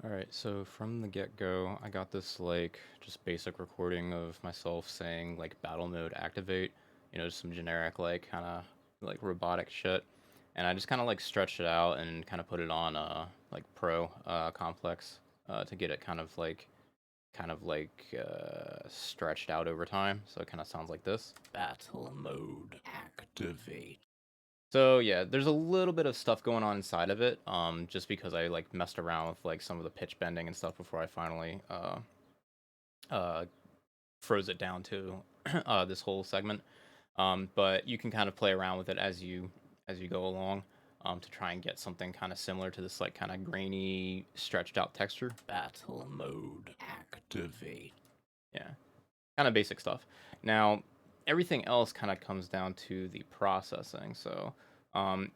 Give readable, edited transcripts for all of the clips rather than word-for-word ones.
Alright, so from the get-go, I got this, like, just basic recording of myself saying, like, battle mode activate, just some generic, like, kinda, like, robotic shit, and I just kinda, like, stretched it out and kinda put it on, like, Pro, Complex, to get it stretched out over time, so it kinda sounds like this. Battle mode activate. So, yeah, there's a little bit of stuff going on inside of it, just because I, like, messed around with, like, some of the pitch bending and stuff before I finally, uh froze it down to this whole segment. But you can kind of play around with it as you go along, to try and get something kind of similar to this like kind of grainy, stretched out texture. Battle mode activate. Yeah, kind of basic stuff. Now, everything else kind of comes down to the processing. So, um,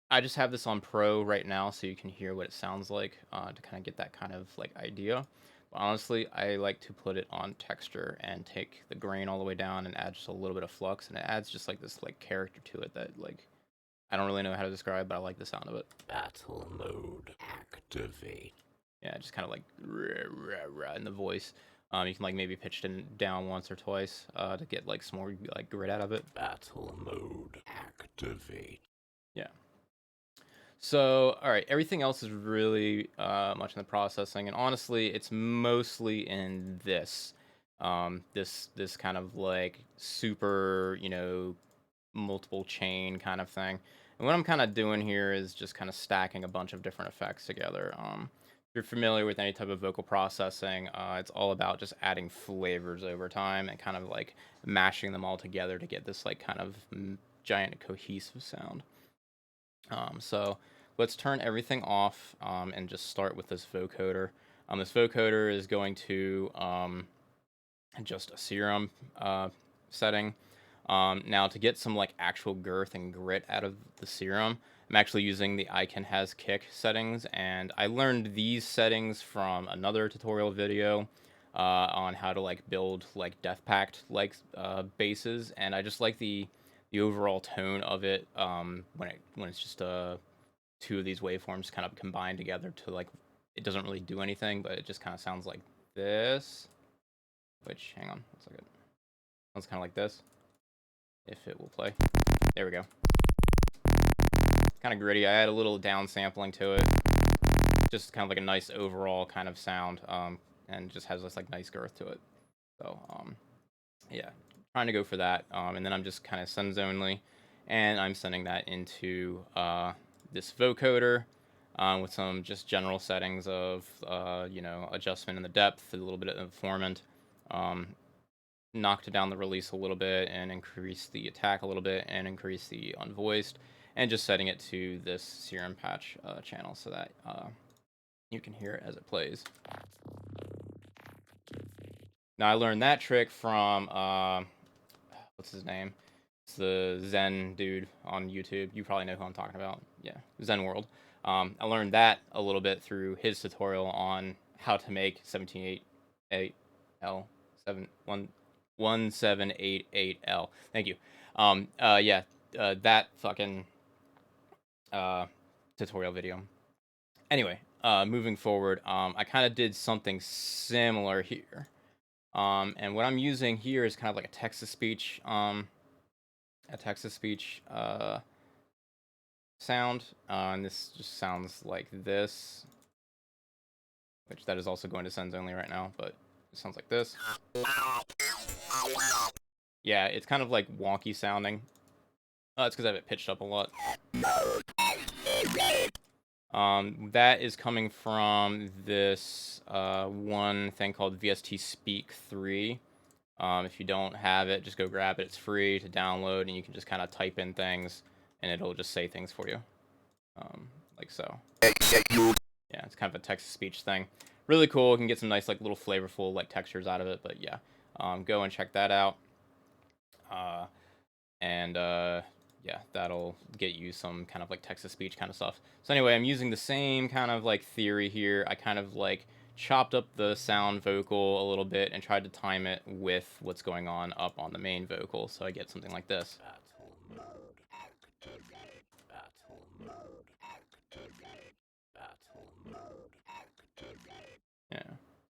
I just have this on Pro right now, so you can hear what it sounds like, to kind of get that kind of like idea. But honestly, I like to put it on texture and take the grain all the way down and add just a little bit of flux, and it adds just like this like character to it that like I don't really know how to describe, but I like the sound of it. Battle mode activate. Yeah, just kind of like rah, rah, rah in the voice. You can like maybe pitch it down once or twice, to get like some more like grit out of it. Battle mode activate. Yeah. So, all right, everything else is really much in the processing, and honestly, it's mostly in this kind of like super, multiple chain kind of thing. And what I'm kind of doing here is just kind of stacking a bunch of different effects together. If you're familiar with any type of vocal processing, it's all about just adding flavors over time and kind of like mashing them all together to get this like kind of giant cohesive sound. So let's turn everything off, and just start with this vocoder. This vocoder is going to just a serum setting. Now to get some like actual girth and grit out of the serum, I'm actually using the I Can Has Kick settings, and I learned these settings from another tutorial video on how to like build like Death Pact like basses, and I just like the overall tone of it, when it's just two of these waveforms kind of combined together to like it doesn't really do anything, but it just kind of sounds like this. Which hang on, one second. Sounds kind of like this. If it will play, there we go. Kind of gritty. I add a little down sampling to it, just kind of like a nice overall kind of sound, and just has this like nice girth to it. So yeah, trying to go for that. And then I'm just kind of sends only, and I'm sending that into this vocoder, with some just general settings of adjustment in the depth, a little bit of informant, um, knocked down the release a little bit and increase the attack a little bit and increase the unvoiced, and just setting it to this serum patch channel so that you can hear it as it plays. Now I learned that trick from what's his name? It's the Zen dude on YouTube. You probably know who I'm talking about. Yeah, Zen World. I learned that a little bit through his tutorial on how to make 1788L 1788L. Thank you. Yeah, that fucking uh, tutorial video. Anyway, moving forward, I kind of did something similar here. And what I'm using here is kind of like a text to speech sound, and this just sounds like this, which that is also going to sends only right now, but it sounds like this. Yeah, it's kind of like wonky sounding. It's because I have it pitched up a lot. That is coming from this one thing called VST Speak 3. If you don't have it, just go grab it. It's free to download, and you can just kind of type in things, and it'll just say things for you, like so. Yeah, it's kind of a text-to-speech thing. Really cool. You can get some nice, like, little flavorful, like, textures out of it. But yeah, go and check that out. Uh, and yeah, that'll get you some kind of like text-to-speech kind of stuff. So anyway, I'm using the same kind of like theory here. I kind of like chopped up the sound vocal a little bit and tried to time it with what's going on up on the main vocal, so I get something like this. Battle mode activate. Battle mode activate. Battle mode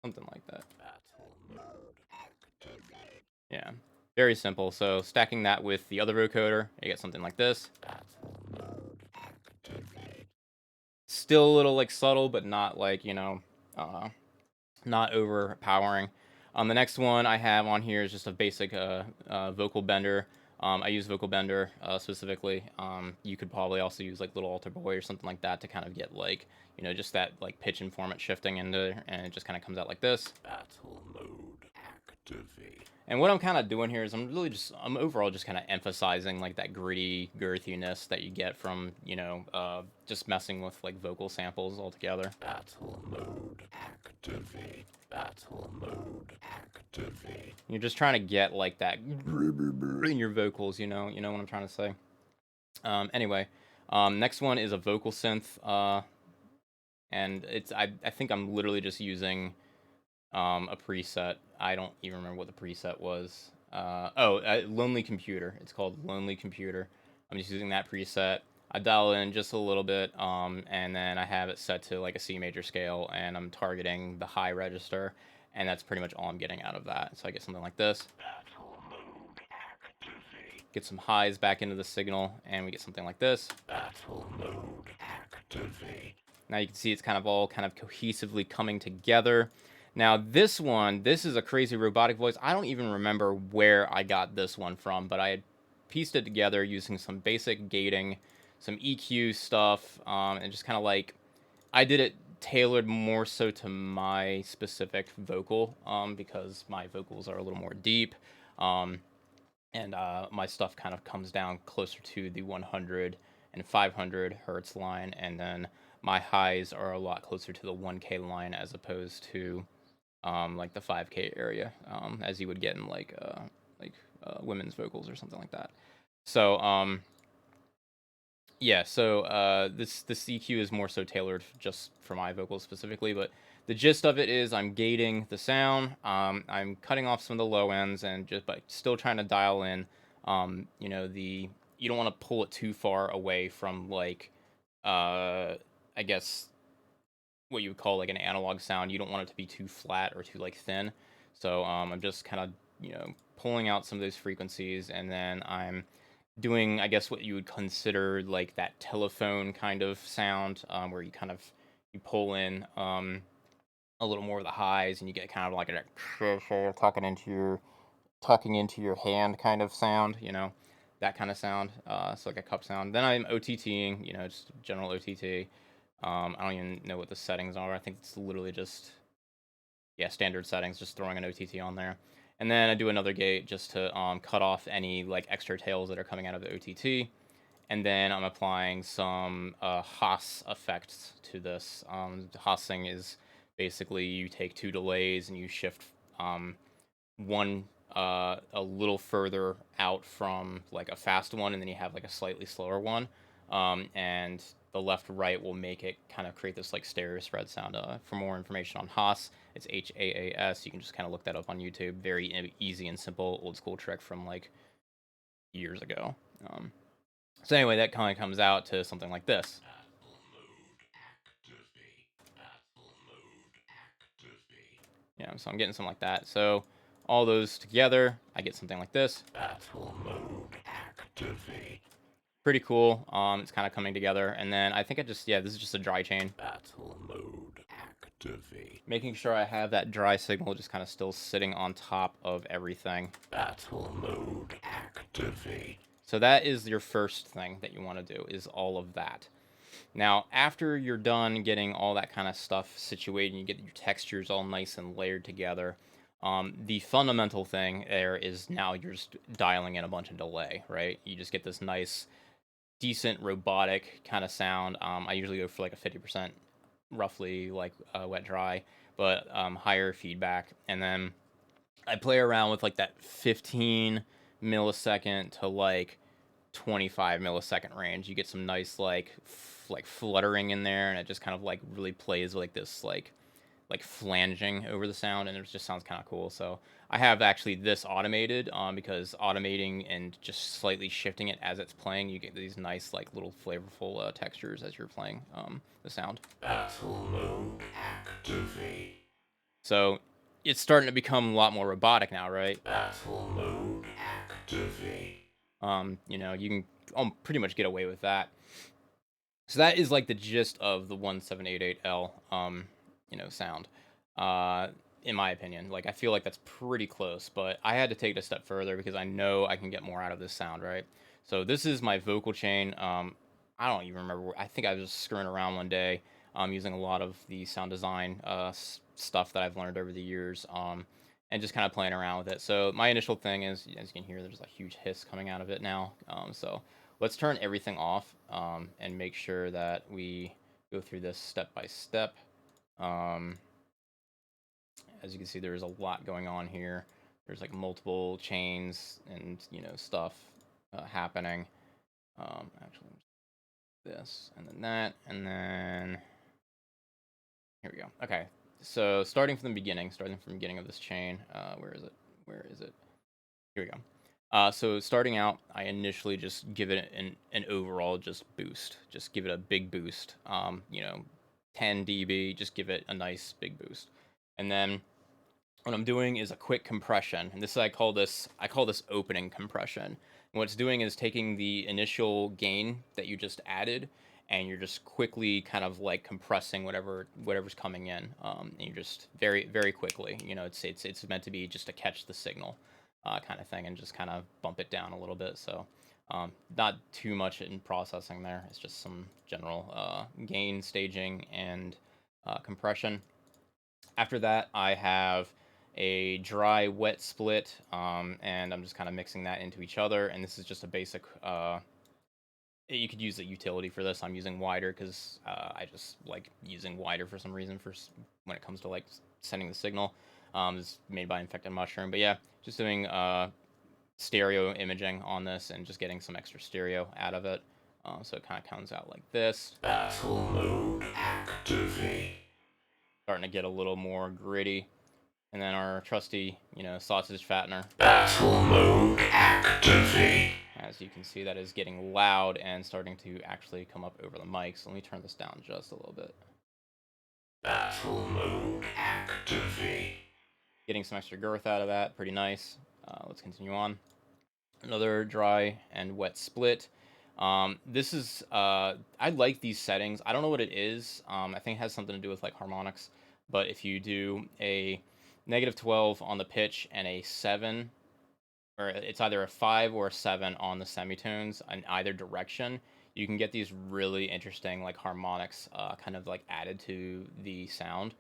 something like that. Battle mode activate. Yeah, very simple. So stacking that with the other vocoder, you get something like this. Battle mode activate. Still a little like subtle, but not like, not overpowering. The next one I have on here is just a basic vocal bender. I use vocal bender specifically. You could probably also use like Little Alter Boy or something like that to kind of get like, just that like pitch and format shifting in there, and it just kind of comes out like this. Battle mode activate. And what I'm kind of doing here is I'm overall just kind of emphasizing like that gritty girthiness that you get from, just messing with like vocal samples altogether. Battle mode activate. Battle mode activate. You're just trying to get like that in your vocals, you know what I'm trying to say. Anyway, next one is a vocal synth, and I think I'm literally just using a preset. I don't even remember what the preset was. Lonely Computer. It's called Lonely Computer. I'm just using that preset. I dial in just a little bit, and then I have it set to like a C major scale, and I'm targeting the high register, and that's pretty much all I'm getting out of that. So I get something like this. Battle mode activate. Get some highs back into the signal, and we get something like this. Battle mode activate. Now you can see it's kind of all kind of cohesively coming together. Now this is a crazy robotic voice. I don't even remember where I got this one from, but I had pieced it together using some basic gating, some EQ stuff, and just kind of like, I did it tailored more so to my specific vocal, because my vocals are a little more deep, and my stuff kind of comes down closer to the 100 and 500 hertz line, and then my highs are a lot closer to the 1K line as opposed to like the 5K area, as you would get in like women's vocals or something like that. So yeah, so this EQ is more so tailored just for my vocals specifically, but the gist of it is I'm gating the sound. I'm cutting off some of the low ends and just but still trying to dial in. You don't want to pull it too far away from like I guess what you would call like an analog sound. You don't want it to be too flat or too like thin. So I'm just kind of pulling out some of those frequencies, and then I'm doing, I guess, what you would consider like that telephone kind of sound, where you pull in a little more of the highs, and you get kind of like a tucking into your hand kind of sound, that kind of sound. So like a cup sound. Then I'm OTTing, just general OTT. I don't even know what the settings are. I think it's literally just standard settings, just throwing an OTT on there. And then I do another gate just to cut off any like extra tails that are coming out of the OTT. And then I'm applying some Haas effects to this. Haasing is basically you take two delays and you shift one a little further out from like a fast one, and then you have like a slightly slower one. And the left right will make it kind of create this like stereo spread sound. For more information on Haas, it's HAAS. You can just kind of look that up on YouTube. Very easy and simple, old school trick from like years ago. So anyway, that kind of comes out to something like this. Battle mode activate. Battle mode activate. Yeah, so I'm getting something like that. So all those together, I get something like this. Battle mode activate. Pretty cool. It's kind of coming together, and then I think this is just a dry chain. Battle mode activate. Making sure I have that dry signal just kind of still sitting on top of everything. Battle mode activate. So that is your first thing that you want to do, is all of that. Now, after you're done getting all that kind of stuff situated, and you get your textures all nice and layered together, the fundamental thing there is now you're just dialing in a bunch of delay, right? You just get this nice, decent robotic kind of sound. I usually go for like a 50%, roughly like wet dry, but higher feedback. And then I play around with like that 15 millisecond to like 25 millisecond range. You get some nice like fluttering in there, and it just kind of like really plays like this like flanging over the sound, and it just sounds kind of cool. So I have actually this automated, because automating and just slightly shifting it as it's playing, you get these nice like little flavorful textures as you're playing the sound. Battle mode activate. So it's starting to become a lot more robotic now, right? Battle mode activate. You can pretty much get away with that. So that is like the gist of the 1788L sound. Uh in my opinion. Like I feel like that's pretty close, but I had to take it a step further because I know I can get more out of this sound, right? So this is my vocal chain. I don't even remember. I think I was just screwing around one day using a lot of the sound design stuff that I've learned over the years and just kind of playing around with it. So my initial thing is, as you can hear, there's a huge hiss coming out of it now. So let's turn everything off and make sure that we go through this step by step. As you can see, there's a lot going on here. There's like multiple chains and stuff happening. Actually, this and then that, and then here we go. Okay, so starting from the beginning of this chain. Where is it? Where is it? Here we go. So starting out, I initially just give it an overall just boost. Just give it a big boost. 10 dB. Just give it a nice big boost, and then what I'm doing is a quick compression, and this I call this opening compression. And what it's doing is taking the initial gain that you just added, and you're just quickly kind of like compressing whatever's coming in, and you're just very quickly. It's meant to be just to catch the signal, kind of thing, and just kind of bump it down a little bit. So. Not too much in processing there. It's just some general gain, staging, and compression. After that, I have a dry wet split, and I'm just kind of mixing that into each other. And this is just a basic. You could use a utility for this. I'm using wider because I just like using wider for some reason when it comes to like sending the signal. It's made by Infected Mushroom, but yeah, just doing stereo imaging on this and just getting some extra stereo out of it. So it kind of comes out like this. Battle mode activate. Starting to get a little more gritty. And then our trusty, sausage fattener. Battle mode activate. As you can see, that is getting loud and starting to actually come up over the mic. So let me turn this down just a little bit. Battle mode activate. Getting some extra girth out of that, pretty nice. Let's continue on. Another dry and wet split. This is, I like these settings. I don't know what it is. I think it has something to do with like harmonics. But if you do a -12 on the pitch and a 7, or it's either a 5 or a 7 on the semitones in either direction, you can get these really interesting like harmonics kind of like added to the sound.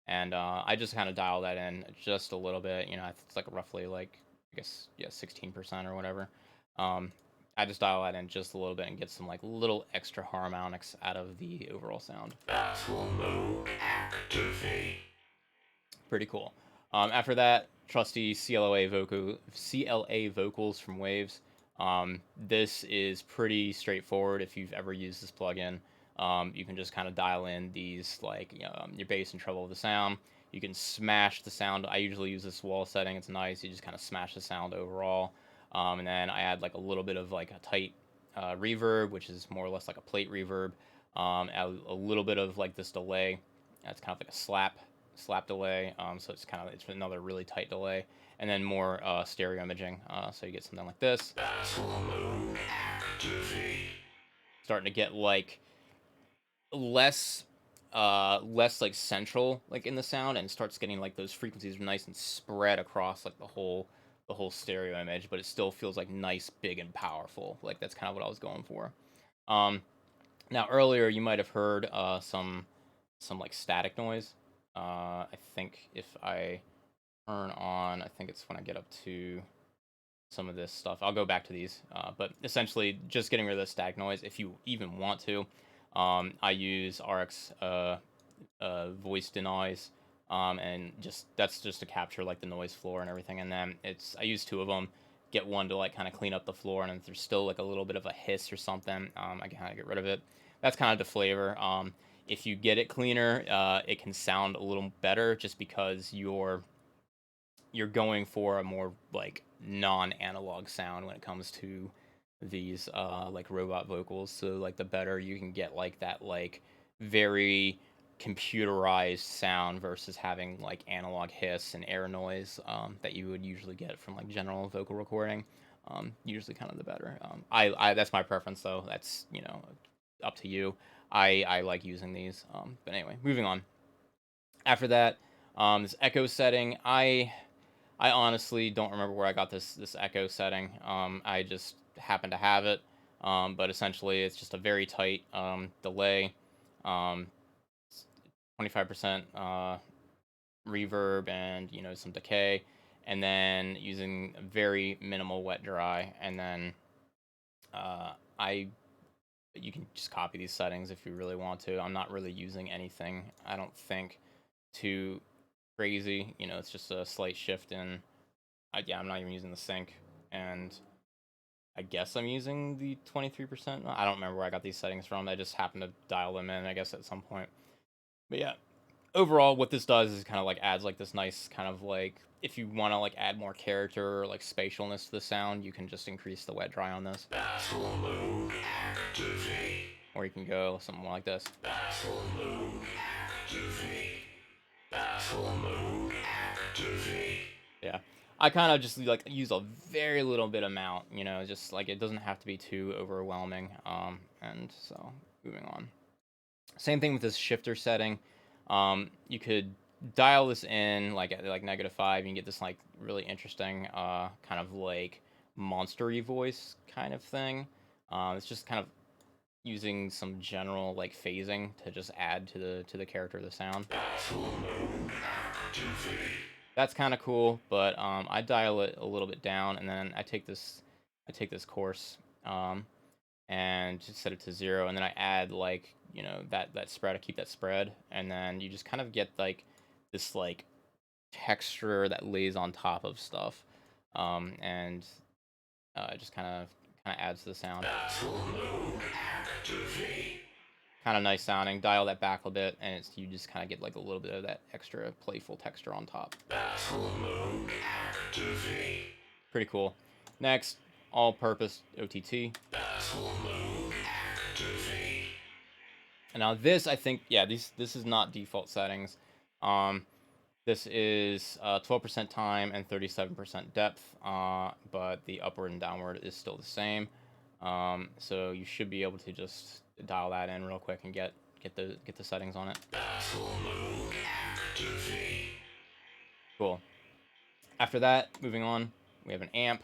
And I just kind of dial that in just a little bit. It's like roughly like, I guess, yeah, 16% or whatever. Um, I just dial that in just a little bit and get some like little extra harmonics out of the overall sound. Battle mode activate. Pretty cool. After that, trusty CLA vocals from Waves. This is pretty straightforward if you've ever used this plugin. You can just kind of dial in these like your bass and treble of the sound. You can smash the sound. I usually use this wall setting. It's nice. You just kind of smash the sound overall, and then I add like a little bit of like a tight reverb, which is more or less like a plate reverb. A little bit of like this delay. That's kind of like a slap delay. So it's another really tight delay, and then more stereo imaging. So you get something like this. Battle mode activate. Starting to get like less less like central like in the sound, and starts getting like those frequencies are nice and spread across like the whole stereo image, but it still feels like nice, big, and powerful. Like that's kind of what I was going for. Um, Now earlier you might have heard some like static noise. I think if I turn on, I think it's when I get up to some of this stuff. I'll go back to these, but essentially just getting rid of the static noise if you even want to. I use RX voice denoise, and that's just to capture like the noise floor and everything. And then I use two of them. Get one to like kind of clean up the floor, and if there's still like a little bit of a hiss or something, I can kind of get rid of it. That's kind of the flavor. If you get it cleaner, it can sound a little better just because you're going for a more like non-analog sound when it comes to these like robot vocals. So like the better you can get like that like very computerized sound versus having like analog hiss and air noise that you would usually get from like general vocal recording. Usually kind of the better. I that's my preference though. That's up to you. I like using these. But anyway, moving on. After that, this echo setting, I honestly don't remember where I got this echo setting. I just happen to have it. But essentially, it's just a very tight delay, 25% reverb, and some decay, and then using very minimal wet dry, and then I you can just copy these settings if you really want to. I'm not really using anything, I don't think, too crazy. It's just a slight shift in. Yeah, I'm not even using the sync, and I guess I'm using the 23%. I don't remember where I got these settings from. I just happened to dial them in, I guess, at some point. But yeah, overall, what this does is kind of like adds like this nice kind of like, if you want to like add more character or like spatialness to the sound, you can just increase the wet dry on this, Battle mode activate. or you can go something like this. Battle mode activate. Battle mode activate. Yeah, I kind of just like use a very little bit amount, just like it doesn't have to be too overwhelming. And so moving on. Same thing with this shifter setting. You could dial this in like at like -5. You can get this like really interesting kind of like monstery voice kind of thing. It's just kind of using some general like phasing to just add to the character of the sound. Battle mode activate. That's kind of cool, but I dial it a little bit down, and then I take this course, and just set it to 0, and then I add like that spread. I keep that spread, and then you just kind of get like this like texture that lays on top of stuff, and it just kind of adds to the sound. Battle mode activate. Kind of nice sounding. Dial that back a bit, and you just kind of get like a little bit of that extra playful texture on top. Battle mode activate. Pretty cool. Next, all-purpose OTT. Battle mode activate. And now this, I think, yeah, this is not default settings. This is 12% time and 37% depth, but the upward and downward is still the same. So you should be able to just dial that in real quick and get the settings on it. Battle mode activate. Cool. After that, moving on, we have an amp.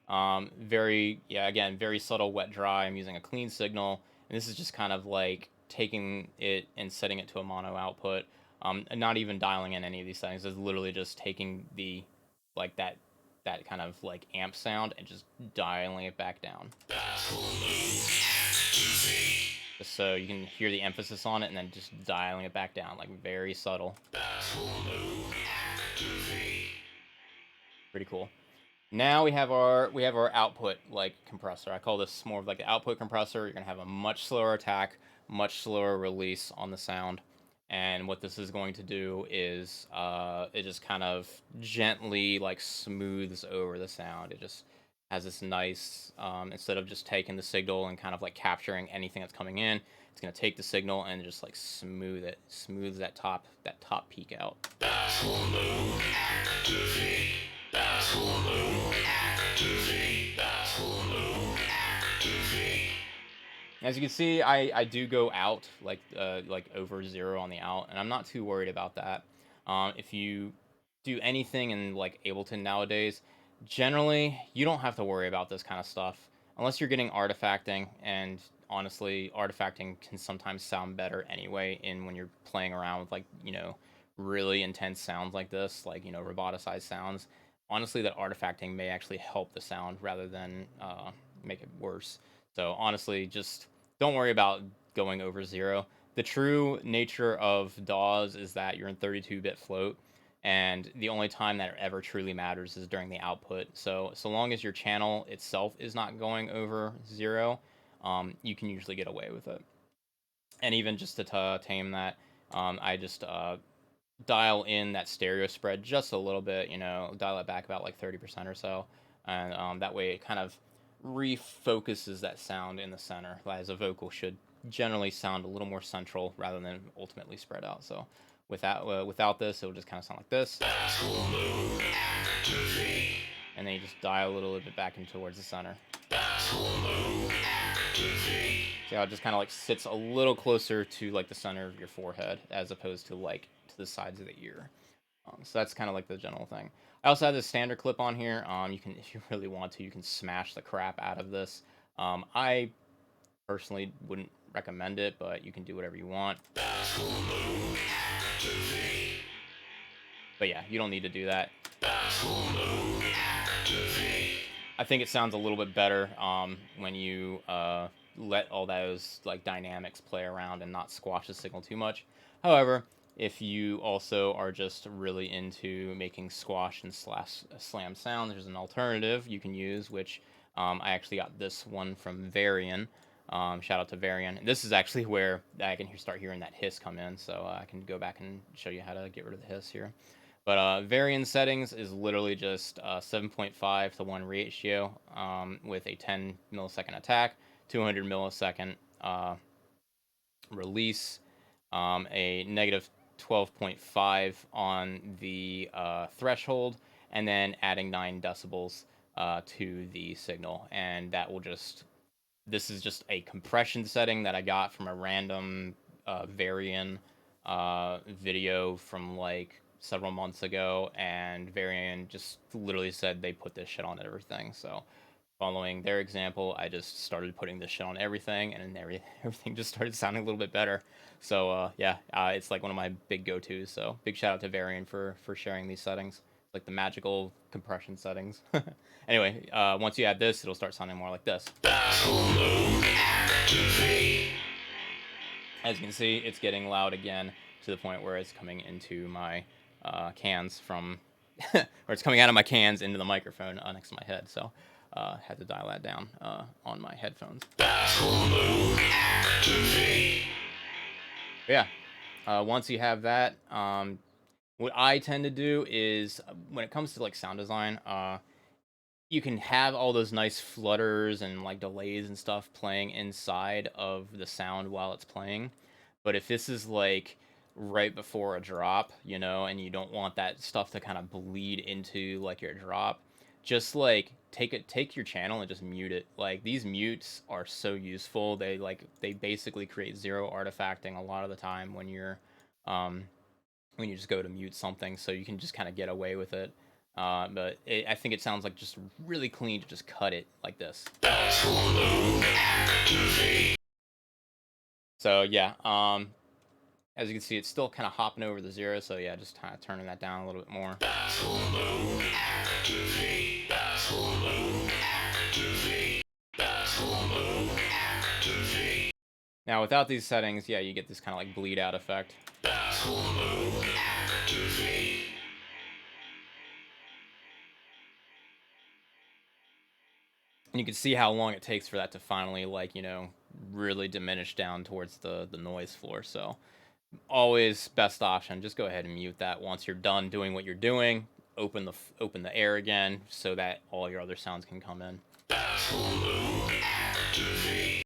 Again, very subtle wet dry. I'm using a clean signal, and this is just kind of like taking it and setting it to a mono output. And not even dialing in any of these settings. It's literally just taking the like that kind of like amp sound and just dialing it back down. Battle mode activate. Just so you can hear the emphasis on it, and then just dialing it back down, like very subtle. Battle mode activate. Pretty cool. Now we have our output like compressor. I call this more of like the output compressor. You're gonna have a much slower attack, much slower release on the sound. And what this is going to do is it just kind of gently like smooths over the sound. It just has this nice, instead of just taking the signal and kind of like capturing anything that's coming in, it's gonna take the signal and just like smooths that top peak out. Battle mode activate. Battle mode activate. Battle mode activate. As you can see, I do go out like over 0 on the out, and I'm not too worried about that. If you do anything in like Ableton nowadays, generally you don't have to worry about this kind of stuff unless you're getting artifacting, and honestly, artifacting can sometimes sound better anyway in when you're playing around with like really intense sounds like this, like roboticized sounds. Honestly, that artifacting may actually help the sound rather than make it worse. So honestly, just don't worry about going over 0. The true nature of DAWs is that you're in 32-bit float, and the only time that it ever truly matters is during the output. So long as your channel itself is not going over 0, you can usually get away with it. And even just to tame that, I just dial in that stereo spread just a little bit, dial it back about like 30% or so, and that way it kind of refocuses that sound in the center, as a vocal should generally sound a little more central rather than ultimately spread out. So without this, it'll just kind of sound like this. Battle mode activate. And then you just dial a little bit back in towards the center. Battle mode activate. See how it just kind of like sits a little closer to like the center of your forehead as opposed to like to the sides of the ear. So that's kind of like the general thing. I also have this standard clip on here. You can, if you really want to, you can smash the crap out of this. I personally wouldn't recommend it, but you can do whatever you want. Battle mode activate. But yeah, you don't need to do that. Battle mode activate. I think it sounds a little bit better when you let all those like dynamics play around and not squash the signal too much. However, if you also are just really into making squash and slam sound, there's an alternative you can use, which I actually got this one from Varian. Shout out to Varian. This is actually where I can start hearing that hiss come in, so I can go back and show you how to get rid of the hiss here. But Varian settings is literally just 7.5 to 1 ratio with a 10 millisecond attack, 200 millisecond release, a negative 12.5 on the threshold, and then adding 9 decibels to the signal. And that will just, this is just a compression setting that I got from a random Varian video from like several months ago, and Varian just literally said they put this shit on everything. So following their example, I just started putting this shit on everything, and everything just started sounding a little bit better. So yeah, it's like one of my big go-tos. So big shout out to Varian for sharing these settings, like the magical compression settings. Anyway, once you add this, it'll start sounding more like this. Battle mode activate. As you can see, it's getting loud again to the point where it's coming into my cans from, or it's coming out of my cans into the microphone next to my head. So had to dial that down on my headphones. Battle mode activate. But yeah, once you have that, what I tend to do is when it comes to like sound design, you can have all those nice flutters and like delays and stuff playing inside of the sound while it's playing. But if this is like right before a drop, you know, and you don't want that stuff to kind of bleed into like your drop, just like take your channel and just mute it. Like these mutes are so useful. They basically create zero artifacting a lot of the time when you just go to mute something, so you can just kind of get away with it. But I think it sounds like just really clean to just cut it like this. Battle mode activate. So yeah, as you can see, it's still kind of hopping over the zero. So yeah, just kind of turning that down a little bit more. Battle mode activate. Battle mode activate. Battle mode activate. Now without these settings, yeah, you get this kind of like bleed out effect. Battle mode activate. And you can see how long it takes for that to finally, like, you know, really diminish down towards the noise floor. So always best option, just go ahead and mute that once you're done doing what you're doing. Open the air again so that all your other sounds can come in. Battle mode activate.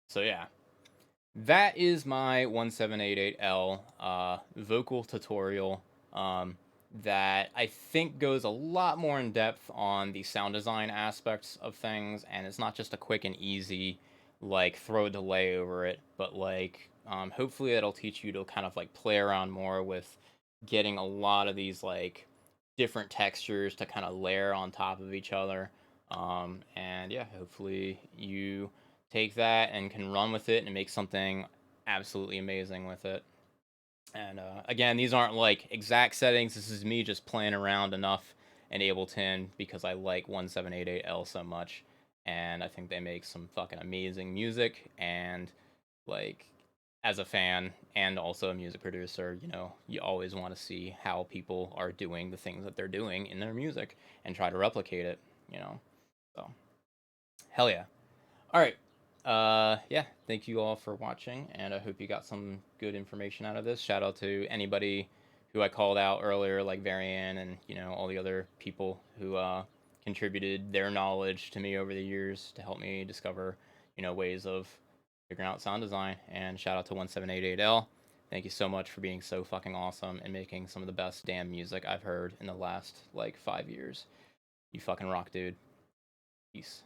So yeah, that is my 1788L vocal tutorial that I think goes a lot more in depth on the sound design aspects of things, and it's not just a quick and easy like throw a delay over it, but like hopefully it'll teach you to kind of like play around more with getting a lot of these like different textures to kind of layer on top of each other. And yeah, hopefully you take that and can run with it and make something absolutely amazing with it. And again, these aren't like exact settings. This is me just playing around enough in Ableton because I like 1788L so much, and I think they make some fucking amazing music. And like, as a fan and also a music producer, you know, you always want to see how people are doing the things that they're doing in their music and try to replicate it, you know. So, hell yeah. All right. Yeah, thank you all for watching, and I hope you got some good information out of this. Shout out to anybody who I called out earlier, like Varian, and you know all the other people who contributed their knowledge to me over the years to help me discover, you know, ways of figuring out sound design. And shout out to 1788L. Thank you so much for being so fucking awesome and making some of the best damn music I've heard in the last like 5 years. You fucking rock, dude. Peace.